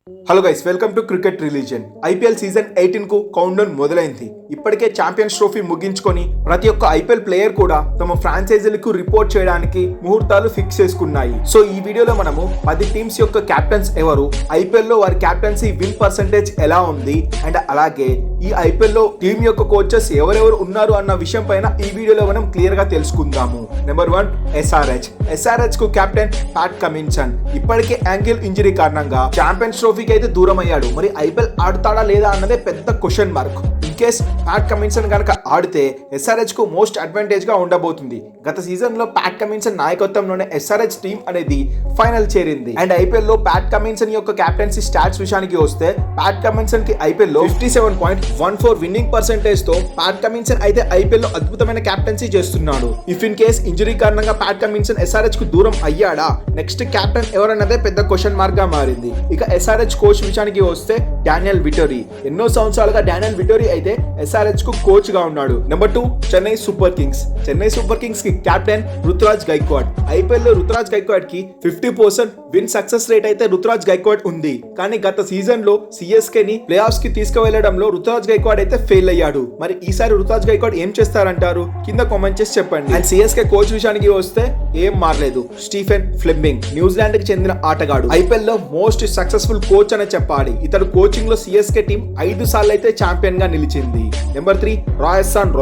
Hello guys, welcome to cricket religion. IPL season 18 కు count down మొదలైంది. ఇప్పటికే champions trophy ముగించుకొని ప్రతి ఒక్క ఐపీఎల్ ప్లేయర్ కూడా తమ ఫ్రాంచైజీలకు రిపోర్ట్ చేయడానికి ముహూర్తాలు ఫిక్స్ చేసుకున్నాయి. సో ఈ వీడియోలో మనము 10 టీమ్స్ యొక్క కెప్టెన్స్ ఎవరు, ఐపీఎల్ లో వారి కెప్టెన్సీ విన్ పర్సెంటేజ్ ఎలా ఉంది, అండ్ అలాగే ఈ ఐపీఎల్ లో టీం యొక్క కోచెస్ ఎవరెవరు ఉన్నారు అన్న విషయం పైన ఈ వీడియోలో మనం క్లియర్ గా తెలుసుకుందాము. నెంబర్ 1 ఎస్ఆర్హెచ్ కు కెప్టెన్ ప్యాట్ కమిన్సన్. ఇప్పటికే యాంగిల్ ఇంజరీ కారణంగా ఛాంపియన్స్ ట్రోఫీకి అయితే దూరం అయ్యాడు. మరి ఐపీఎల్ ఆడుతాడా లేదా అన్నదే పెద్ద question mark. In case Pat Cummins కనుక ఆడితే ఎస్ఆర్హెచ్ కు మోస్ట్ అడ్వాంటేజ్ గా ఉండబోతుంది. గత సీజన్ లో ప్యాట్ కమిన్సన్ నాయకత్వంలోనే ఎస్ఆర్హెచ్ టీం అనేది ఫైనల్ చేరింది. అండ్ ఐపీఎల్ లో ప్యాట్ కమిన్సన్ యొక్క కెప్టెన్సీ స్టాట్స్ విషయానికి వస్తే ప్యాట్ కమిన్సన్ కి ఐపీఎల్ లో 57.14 విన్నింగ్ పర్సెంటేజ్ తో ప్యాట్ కమిన్సన్ అయితే ఐపీఎల్ లో అద్భుతమైన కెప్టెన్సీ చేస్తున్నాడు. ఇఫ్ ఇన్ కేస్ ఇంజరీ కారణంగా ప్యాట్ కమిన్సన్ ఎస్ఆర్హెచ్ కు దూరం అయ్యాడా, నెక్స్ట్ కెప్టెన్ ఎవరన్నదే పెద్ద క్వశ్చన్ మార్క్ గా మారింది. ఇక ఎస్ఆర్హెచ్ కోచ్ విషయానికి వస్తే డానియల్ విటోరీ. ఎన్నో సంవత్సరాలుగా డానియల్ విటోరీ అయితే ఎస్ఆర్హెచ్ కు కోచ్ గా ఉన్నాడు. నెంబర్ 2 చెన్నై సూపర్ కింగ్స్ కి కెప్టెన్ రుతురాజ్ గైక్వాడ్. ఐపీఎల్ లో రుతురాజ్ గైక్వాడ్ కి 50% విన్ సక్సెస్ రేట్ అయితే రుతురాజ్ గైక్వాడ్ ఉంది. కానీ గత సీజన్ లో సిఎస్కే ని ప్లే ఆఫ్స్ కి తీసుకువెళ్లడంలో రుతురాజ్ గైక్వాడ్ అయితే ఫెయిల్ అయ్యాడు. మరి ఈసారి రుతురాజ్ గైక్వాడ్ ఏం చేస్తారంటారు? కింద కామెంట్ చేసి చెప్పండి. అండ్ సిఎస్కే కోచ్ విషయానికి వస్తే ఏం మారలేదు. స్టీఫెన్ ఫ్లెమింగ్ న్యూజిలాండ్ కి చెందిన ఆటగాడు. ఐపీఎల్ లో మోస్ట్ సక్సెస్ఫుల్ కోచ్ అనే చెప్పాలి. ఇతడు కోచింగ్ లో సిఎస్కే టీం 5 సార్లు అయితే ఛాంపియన్ గా నిలిచింది. నెంబర్ 3 రాజస్థాన్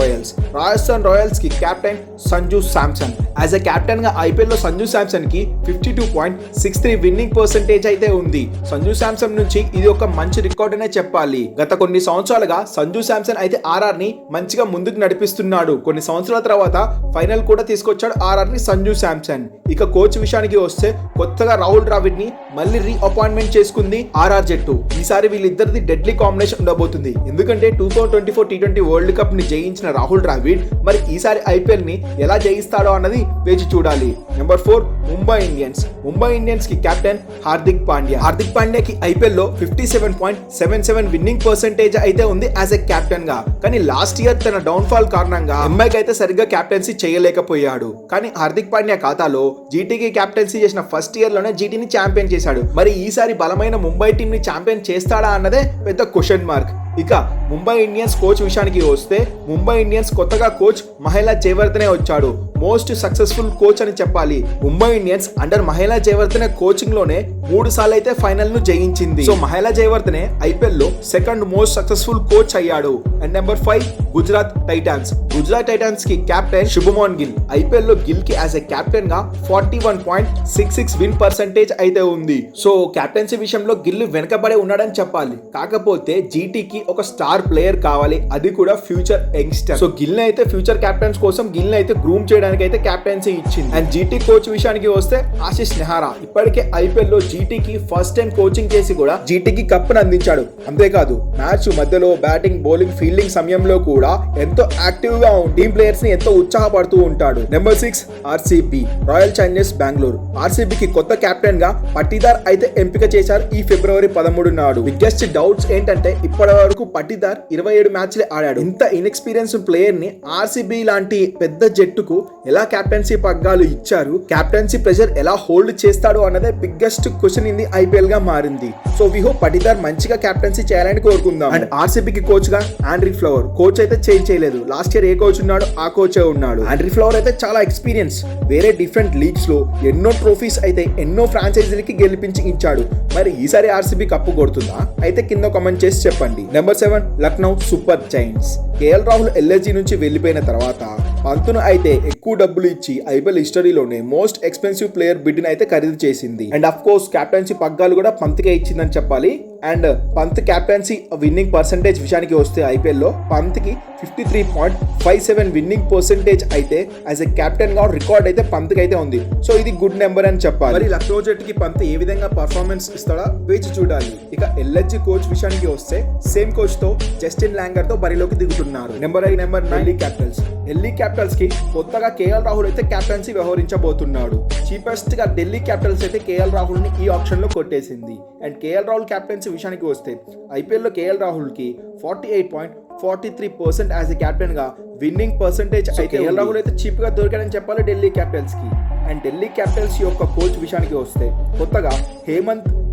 రాయల్స్ కి captain Sanju Samson. As a captain గా ఐపీఎల్ లో సంజు శాంసన్ కి 52.63 విన్నింగ్ పర్సెంటేజ్ అయితే ఉంది. సంజు శాంసన్ నుంచి ఇది ఒక మంచి రికార్డ్ అనే చెప్పాలి. గత కొన్ని సంవత్సరాలుగా సంజు శాంసన్ అయితే ఆర్ఆర్ ని మంచిగా ముందుకు నడిపిస్తున్నాడు. కొన్ని సంవత్సరాల తర్వాత ఫైనల్ కూడా తీసుకొచ్చాడు ఆర్ఆర్ ని సంజు శాంసన్. ఇక కోచ్ విషయానికి వస్తే కొత్తగా రాహుల్ ద్రావిడ్ ని మళ్ళీ రీఅపాయింట్మెంట్ చేసుకుంది ఆర్ఆర్ జట్టు. ఈసారి వీళ్ళిద్దరిది డెడ్లీ కాంబినేషన్ ఉండబోతుంది. ఎందుకంటే 2024 T20 వరల్డ్ కప్ ని జయించిన రాహుల్ ద్రావిడ్ మరి ఈసారి ఐపీఎల్ ని ఎలా జయిస్తాడో అన్నది వేచి చూడాలి. నెంబర్ 4 ముంబై ఇండియన్స్ కి కెప్టెన్ హార్దిక్ పాండ్యా కి ఐపీఎల్ లో 57.77 విన్నింగ్ పర్సెంటేజ్ అయితే ఉంది యాజ్ ఎ కెప్టెన్ గా. కానీ లాస్ట్ ఇయర్ తన డౌన్ ఫాల్ కారణంగా ఎంఐకి అయితే సరిగ్గా కెప్టెన్సీ చేయలేకపోయాడు. కానీ హార్దిక్ పాండ్యా ఖాతాలో జీటీకి కెప్టెన్సీ చేసిన ఫస్ట్ ఇయర్ లోనే జీటీని ఛాంపియన్ చేశాడు. మరి ఈసారి బలమైన ముంబై టీం ని ఛాంపియన్ చేస్తాడా అన్నదే పెద్ద క్వశ్చన్ మార్క్. ఇక ముంబై ఇండియన్స్ కోచ్ విషయానికి వస్తే ముంబై ఇండియన్స్ కొత్తగా కోచ్ మహేలా జయవర్ధనే వచ్చాడు. మోస్ట్ సక్సెస్ఫుల్ కోచ్ అని చెప్పాలి. Mumbai Indians under Mahela Jayawardene coaching లోనే 3 సార్లు అయితే ఫైనల్ ను జయించింది. సో మహేలా జయవర్ధనే ఐపీఎల్ లో సెకండ్ మోస్ట్ సక్సెస్ఫుల్ కోచ్ అయ్యాడు. అండ్ నెంబర్ 5 గుజరాత్ టైటాన్స్ కి కెప్టెన్ శుభమన్ గిల్. ఐపీఎల్ లో గిల్ కి యాజ్ ఎ కెప్టెన్ గా 41.66 విన్ పర్సెంటేజ్ అయితే ఉంది. సో కెప్టెన్సీ విషయంలో గిల్ వెనకబడే ఉన్నాడని చెప్పాలి. కాకపోతే జీటీకి ఒక స్టార్ ప్లేయర్ కావాలి, అది కూడా ఫ్యూచర్ యంగ్స్టర్. సో గిల్ అయితే ఫ్యూచర్ కెప్టెన్స్ కోసం గిల్ అయితే గ్రూమ్ చేయడానికి అయితే కెప్టెన్సీ ఇచ్చింది. అండ్ జీటీ కోచ్ విషయానికి వస్తే ఆశిష్ నెహ్రా. ఇప్పటికే ఐపీఎల్ లో జీటీకి ఫస్ట్ టైం కోచింగ్ చేసి కూడా జీటీకి కప్పును అందించాడు. అంతేకాదు మ్యాచ్ మధ్యలో బ్యాటింగ్, బౌలింగ్, ఫీల్డింగ్ సమయంలో కూడా ఎంతో యాక్టివ్ గా టీం ప్లేయర్స్ ని ఎంతో ఉత్సాహపడుతూ ఉంటాడు. Number 6 RCB Royal Challengers Bengaluru. ఆర్సీబీకి కొత్త కెప్టెన్ గా పట్టిదార్ అయితే ఎంపిక చేశారు ఈ ఫిబ్రవరి 13 నాడు. బిగ్గెస్ట్ డౌట్స్ ఏంటంటే ఇప్పటి వరకు పట్టిదార్ 27 మ్యాచ్లే ఆడాడు. ఇంత ఇన్ఎక్స్పీరియన్స్ ప్లేయర్ ని ఆర్సీబీ లాంటి పెద్ద జట్టుకు ఎలా కెప్టెన్సీ పగ్గాలు ఇచ్చారు, కెప్టెన్సీ ప్రెషర్ ఎలా హోల్డ్ చేస్తాడు అన్నదే biggest question in the IPL గా మారింది. సో వి హోప్ పట్టిదార్ మంచిగా కెప్టెన్సీ చేయాలని కోరుకుందాం. అండ్ ఆర్సీబీకి కోచ్ గా ఆండ్రీ ఫ్లవర్. కోచ్ అయితే చేంజ్ చేయలేదు. లాస్ట్ ఇయర్ ఏ కోచ్ ఉన్నాడు ఆ కోచే ఉన్నాడు. ఆండ్రీ ఫ్లవర్ అయితే చాలా ఎక్స్పీరియన్స్. వేరే డిఫరెంట్ లీగ్స్ లో ఎన్నో ట్రోఫీస్ అయితే ఎన్నో ఫ్రాంచైజీలకి గెలిపించి ఇచ్చాడు. మరి ఈసారి ఆర్సీబీ కప్పు కొడుతుందా? అయితే కింద కామెంట్ చేసి చెప్పండి. Number 7 Lucknow super Giants. KL Rahul LSG నుంచి వెళ్లిపోయిన తర్వాత పంత్ను అయితే ఎక్కువ డబ్బులు ఇచ్చి ఐపీఎల్ హిస్టరీలోనే మోస్ట్ ఎక్స్పెన్సివ్ ప్లేయర్ బిడ్ని అయితే ఖరీదు చేసింది. అండ్ అఫ్ కోర్స్ కెప్టెన్సీ పగ్గాలు కూడా పంత్కే ఇచ్చిందని చెప్పాలి. And Pant captaincy winnowing percentage విషయానికి వస్తే ఐపీఎల్ లో పంత్ కి 53.57 విన్నింగ్ పర్సెంటేజ్ అయితే యాజ్ ఎ కెప్టెన్ గా రికార్డ్ అయితే పంత్ కి అయితే ఉంది. సో ఇది గుడ్ నెంబర్ అని చెప్పాలి. మరి లక్నో జట్టుకి పంత్ ఏ విధంగా పర్ఫార్మెన్స్ ఇస్తాడో వేచి చూడాలి. ఇక ఎల్ఎస్జీ కోచ్ విషయానికి వస్తే సేమ్ కోచ్ తో జస్టిన్ లాంగర్ తో బరిలోకి దిగుతున్నారు. నెంబర్ 9 ఢిల్లీ క్యాపిటల్స్ కి కొత్తగా కేఎల్ రాహుల్ అయితే కెప్టెన్సీ వ్యవహరించబోతున్నాడు. చీపెస్ట్ గా ఢిల్లీ క్యాపిటల్స్ అయితే కేఎల్ రాహుల్ ని ఈ ఆప్షన్ లో కొట్టేసింది. అండ్ కేఎల్ రాహుల్ కెప్టెన్సీ విషయానికి వస్తే ఐపీఎల్ లో కేఎల్ రాహుల్ కి 48.43% యాజ్ ఎ కెప్టెన్ గా విన్నింగ్ పర్సెంటేజ్ అయితే కేఎల్ రాహుల్ అయితే చీప్ గా దొరికాడని చెప్పాలి ఢిల్లీ క్యాపిటల్స్ కి. అండ్ ఢిల్లీ క్యాపిటల్స్ యొక్క కోచ్ విషయానికి వస్తే కొత్తగా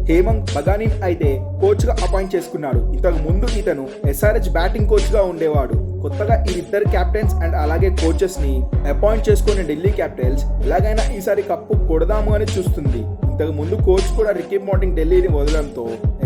హేమంగ్ బగానిన్ అయితే కోచ్ గా అపాయింట్ చేసుకున్నారు. ఇంతకు ముందు ఇతను SRH బ్యాటింగ్ కోచ్ గా ఉండేవాడు. కొత్తగా ఈ ఇద్దరు కెప్టెన్స్ అండ్ అలాగే కోచెస్ ని అపాయింట్ చేసుకున్న ఢిల్లీ క్యాపిటల్స్ ఎలాగైనా ఈసారి కప్పు కొడదాము అని చూస్తుంది. ఇంతకు ముందు కోచ్ కూడా రికీ పాంటింగ్ ఢిల్లీని వదలడంతో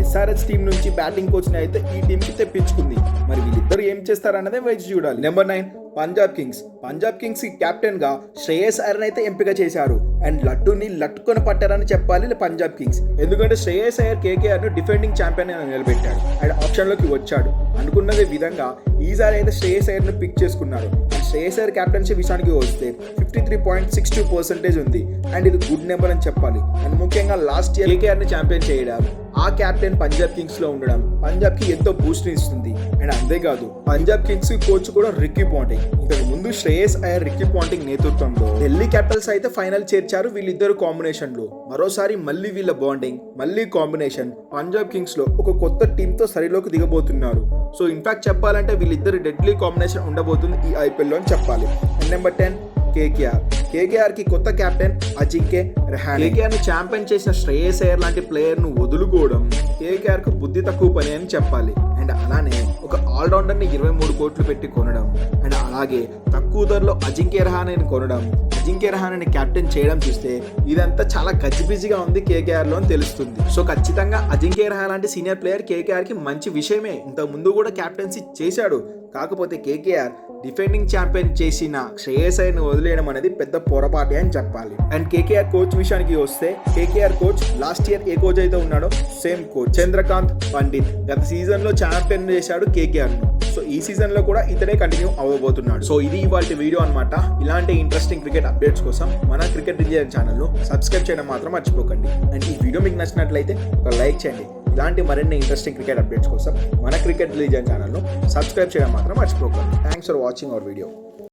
SRH టీం నుంచి బ్యాటింగ్ కోచ్ ని అయితే ఈ టీం కి తెప్పించుకుంది. మరి వీళ్ళిద్దరు ఏం చేస్తారన్నదే వేచి చూడాలి. నెంబర్ 9 పంజాబ్ కింగ్స్ కి కెప్టెన్ గా శ్రేయస్ అయ్యర్ అయితే ఎంపిక చేశారు. అండ్ లడ్డూని లట్టుకొని పట్టారని చెప్పాలి పంజాబ్ కింగ్స్. ఎందుకంటే శ్రేయస్ అయ్యర్ KKR ను డిఫెండింగ్ ఛాంపియన్ నిలబెట్టాడు అండ్ ఆప్షన్ లోకి వచ్చాడు. అనుకున్నదే విధంగా ఈసారి అయితే శ్రేయస్ అయ్యర్ ను పిక్ చేసుకున్నారు. శ్రేయస్ అయ్యర్ కెప్టెన్సీ విషయానికి వస్తే 53.62% ఉంది. అండ్ ఇది గుడ్ నెంబర్ అని చెప్పాలి. అండ్ ముఖ్యంగా లాస్ట్ ఇయర్ KKR ని ఛాంపియన్ చేయడం, ఆ కెప్టెన్ పంజాబ్ కింగ్స్ లో ఉండడం పంజాబ్ కి ఎంతో బూస్ట్ ఇస్తుంది. అండ్ అంతేకాదు పంజాబ్ కింగ్స్ కోచ్ కూడా రికీ పాంటింగ్. ఇంతకు ముందు శ్రేయస్ అయ్యర్ రికీ పాంటింగ్ నేతృత్వంలో ఢిల్లీ క్యాపిటల్స్ అయితే ఫైనల్ చేర్చారు. వీళ్ళిద్దరు కాంబినేషన్ లో మరోసారి మళ్ళీ వీళ్ళ బాండింగ్ మళ్ళీ కాంబినేషన్ పంజాబ్ కింగ్స్ లో ఒక కొత్త టీమ్ తో సరిలోకి దిగబోతున్నారు. సో ఇన్ఫాక్ట్ చెప్పాలంటే వీళ్ళిద్దరు డెడ్లీ కాంబినేషన్ ఉండబోతుంది ఈ IPL లో అని చెప్పాలి. నెంబర్ 10 KKR కి కొత్త కెప్టెన్ అజింక్య రహానే. KKR ని ఛాంపియన్ చేసిన శ్రేయస్ అయ్యర్ లాంటి ప్లేయర్ ను వదులుకోవడం KKR కు బుద్ధి తక్కువ పని అని చెప్పాలి. అండ్ అలానే ఒక ఆల్రౌండర్ ని 23 కోట్లు పెట్టి కొనడం అండ్ అలాగే తక్కువ ధరలో అజింక్య రహానేని కొనడం, అజింక్య రహానేని కెప్టెన్ చేయడం చూస్తే ఇదంతా చాలా గజిబిజిగా ఉంది KKR లో అని తెలుస్తుంది. సో ఖచ్చితంగా అజింక్య రహానే లాంటి సీనియర్ ప్లేయర్ KKR కి మంచి విషయమే. ఇంతకు ముందు కూడా కెప్టెన్సీ చేశాడు. కాకపోతే KKR డిఫెండింగ్ ఛాంపియన్ చేసిన శ్రేయస్ అయ్యర్ని వదిలేయడం అనేది పెద్ద పొరపాటే అని చెప్పాలి. అండ్ KKR కోచ్ విషయానికి వస్తే KKR కోచ్ లాస్ట్ ఇయర్ ఏ కోచ్ అయితే ఉన్నాడో సేమ్ కోచ్ చంద్రకాంత్ పండిత్ గత సీజన్ లో ఛాంపియన్ చేశాడు KKR ను. సో ఈ సీజన్ లో కూడా ఇతడే కంటిన్యూ అవ్వబోతున్నాడు. సో ఇది ఇవాళ వీడియో అన్నమాట. ఇలాంటి ఇంట్రెస్టింగ్ క్రికెట్ అప్డేట్స్ కోసం మన క్రికెట్ రిలేటెడ్ ఛానల్ సబ్స్క్రైబ్ చేయడం మాత్రం మర్చిపోకండి. అండ్ ఈ వీడియో మీకు నచ్చినట్లయితే ఒక లైక్ చేయండి. ఇలాంటి మరిన్ని ఇంట్రెస్టింగ్ క్రికెట్ అప్డేట్స్ కోసం మన క్రికెట్ రిలీజన్ ఛానల్ను సబ్స్క్రైబ్ చేయడం మాత్రం మర్చిపోకండి. Thanks for watching our video.